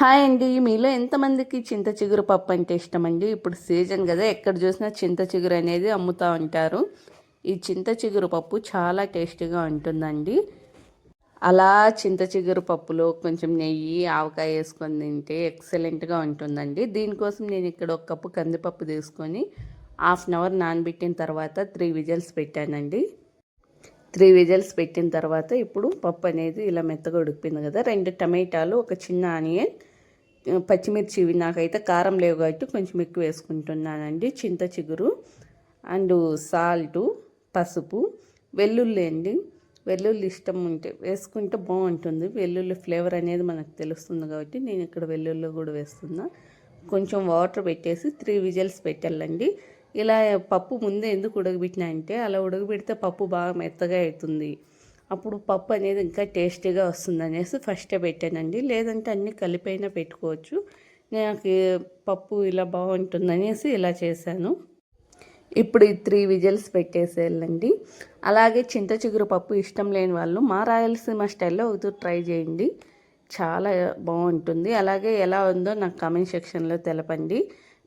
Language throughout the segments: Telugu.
హాయ్ అండి. మీలో ఎంతమందికి చింత చిగురు పప్పు అంటే ఇష్టమండి? ఇప్పుడు సీజన్ కదా, ఎక్కడ చూసినా చింత చిగురు అనేది అమ్ముతూ ఉంటారు. ఈ చింత చిగురు పప్పు చాలా టేస్టీగా ఉంటుందండి. అలా చింత చిగురు పప్పులో కొంచెం నెయ్యి, ఆవకాయ వేసుకొని తింటే ఎక్సలెంట్గా ఉంటుందండి. దీనికోసం నేను ఇక్కడ ఒక కప్పు కందిపప్పు తీసుకొని హాఫ్ అన్ అవర్ నానబెట్టిన తర్వాత 3 విజిల్స్ పెట్టానండి. 3 విజిల్స్ పెట్టిన తర్వాత ఇప్పుడు పప్పు అనేది ఇలా మెత్తగా ఉడికిపోయింది కదా, 2 టమాటాలు, ఒక చిన్న ఆనియన్, పచ్చిమిర్చి. ఇవి నాకైతే కారం లేవు కాబట్టి కొంచెం ఎక్కువ వేసుకుంటున్నానండి. చింత చిగురు అండ్ సాల్టు, పసుపు, వెల్లుల్లి అండి. వెల్లుల్లి ఇష్టం ఉంటే వేసుకుంటే బాగుంటుంది. వెల్లుల్లి ఫ్లేవర్ అనేది మనకు తెలుస్తుంది కాబట్టి నేను ఇక్కడ వెల్లుల్లి కూడా వేస్తున్నా. కొంచెం వాటర్ పెట్టేసి 3 విజిల్స్ పెట్టాలండి. ఇలా పప్పు ముందే ఎందుకు ఉడకబెట్టినా అంటే, అలా ఉడకబెడితే పప్పు బాగా మెత్తగా అవుతుంది, అప్పుడు పప్పు అనేది ఇంకా టేస్టీగా వస్తుంది అనేసి ఫస్టే పెట్టానండి. లేదంటే అన్నీ కలిపైనా పెట్టుకోవచ్చు. నాకు పప్పు ఇలా బాగుంటుంది అనేసి ఇలా చేశాను. ఇప్పుడు ఈ 3 విజిల్స్ పెట్టేసేయాలండి. అలాగే చింత చిగురు పప్పు ఇష్టం లేని వాళ్ళు మా రాయలసీమ స్టైల్లో ఒకటి ట్రై చేయండి, చాలా బాగుంటుంది. అలాగే ఎలా ఉందో నాకు కామెంట్ సెక్షన్లో తెలపండి.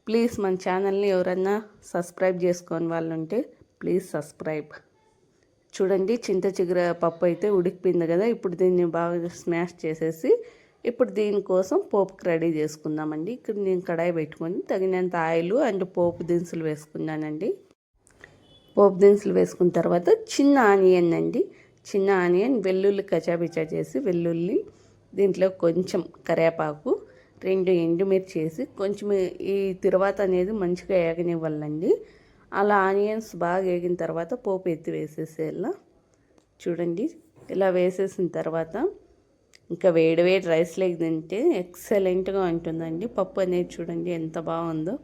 ప్లీజ్ మన ఛానల్ని ఎవరన్నా సబ్స్క్రైబ్ చేసుకొని వాళ్ళు ఉంటే ప్లీజ్ సబ్స్క్రైబ్. చూడండి, చింత చిగురు పప్పు అయితే ఉడికిపోయింది కదా. ఇప్పుడు దీన్ని బాగా స్మాష్ చేసేసి ఇప్పుడు దీనికోసం పోపుకి రెడీ చేసుకుందామండి. ఇక్కడ నేను కడాయి పెట్టుకొని తగినంత ఆయిల్ అండ్ పోపు దినుసులు వేసుకున్నానండి. పోపు దినుసులు వేసుకున్న తర్వాత చిన్న ఆనియన్ అండి, చిన్న ఆనియన్, వెల్లుల్లి కచాపిచా చేసి వెల్లుల్లి, దీంట్లో కొంచెం కరివేపాకు, 2 ఎండుమిర్చి వేసి కొంచెం ఈ తిరువాత అనేది మంచిగా ఏగనివ్వాలండి. అలా ఆనియన్స్ బాగా వేగిన తర్వాత పోపు ఎత్తి వేసేసేలా. చూడండి, ఇలా వేసేసిన తర్వాత ఇంకా వేడి వేడి రైస్లోకి తింటే ఎక్సలెంట్గా ఉంటుందండి. పప్పు అనేది చూడండి ఎంత బాగుందో.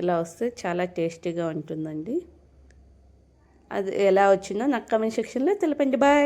ఇలా వస్తే చాలా టేస్టీగా ఉంటుందండి. అది ఎలా వచ్చిందో నాకు కామెంట్ సెక్షన్లో తెలపండి. బాయ్.